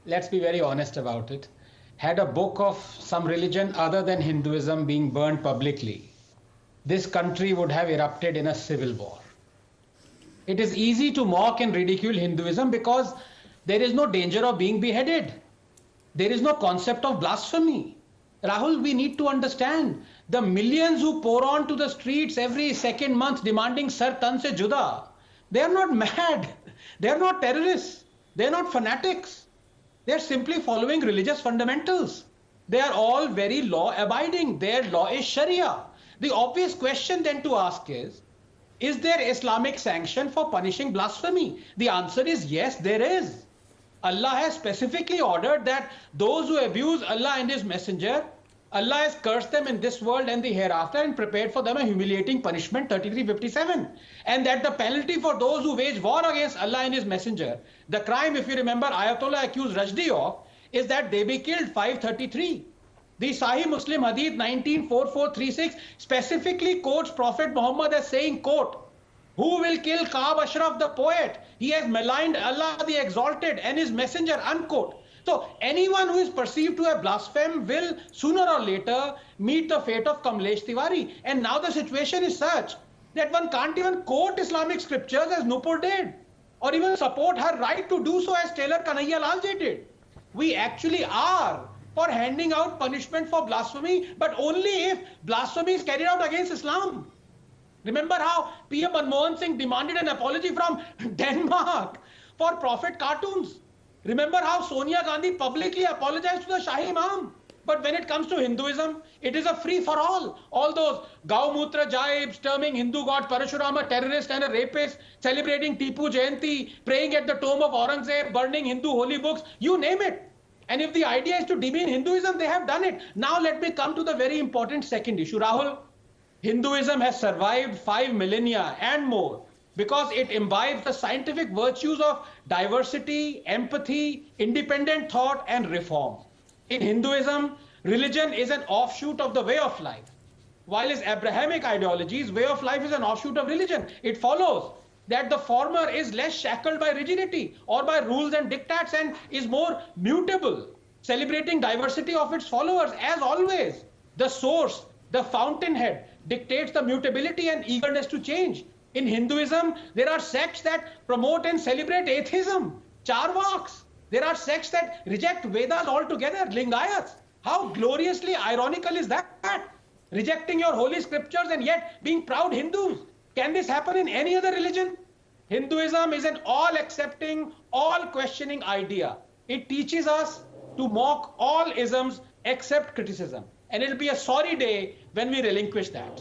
let's be very honest about it, had a book of some religion other than Hinduism being burned publicly, this country would have erupted in a civil war. It is easy to mock and ridicule Hinduism because there is no danger of being beheaded. There is no concept of blasphemy. Rahul, we need to understand the millions who pour onto the streets every second month demanding Sar Tan Se Juda. They are not mad. They are not terrorists. They are not fanatics. They are simply following religious fundamentals. They are all very law abiding. Their law is Sharia. The obvious question then to ask is there Islamic sanction for punishing blasphemy? The answer is yes, there is. Allah has specifically ordered that those who abuse Allah and His Messenger, Allah has cursed them in this world and the hereafter and prepared for them a humiliating punishment, 33:57. And that the penalty for those who wage war against Allah and His Messenger, the crime, if you remember, Ayatollah accused Rushdie of, is that they be killed, 533. The Sahih Muslim Hadith 194436 specifically quotes Prophet Muhammad as saying, quote, "Who will kill Kaab Ashraf the poet? He has maligned Allah the Exalted and His Messenger," unquote. So anyone who is perceived to have blasphemed will sooner or later meet the fate of Kamlesh Tiwari. And now the situation is such that one can't even quote Islamic scriptures as Nupur did, or even support her right to do so as Taylor Kanhaiya Lalji did. We actually are for handing out punishment for blasphemy, but only if blasphemy is carried out against Islam. Remember how PM Manmohan Singh demanded an apology from Denmark for prophet cartoons. Remember how Sonia Gandhi publicly apologized to the Shahi Imam. But when it comes to Hinduism, it is a free-for-all. All those Gaumutra jibes, terming Hindu god Parashurama a terrorist and a rapist, celebrating Tipu Jayanti, praying at the tomb of Aurangzeb, burning Hindu holy books, you name it. And if the idea is to demean Hinduism, they have done it. Now let me come to the very important second issue. Rahul, Hinduism has survived 5 millennia and more because it imbibes the scientific virtues of diversity, empathy, independent thought, and reform. In Hinduism, religion is an offshoot of the way of life. While its Abrahamic ideologies, way of life is an offshoot of religion. It follows that the former is less shackled by rigidity or by rules and diktats and is more mutable, celebrating diversity of its followers. As always, the source, the fountainhead, dictates the mutability and eagerness to change. In Hinduism, there are sects that promote and celebrate atheism, Charvaks. There are sects that reject Vedas altogether, Lingayats. How gloriously ironical is that? Rejecting your holy scriptures and yet being proud Hindus. Can this happen in any other religion? Hinduism is an all-accepting, all-questioning idea. It teaches us to mock all isms except criticism. And it'll be a sorry day when we relinquish that.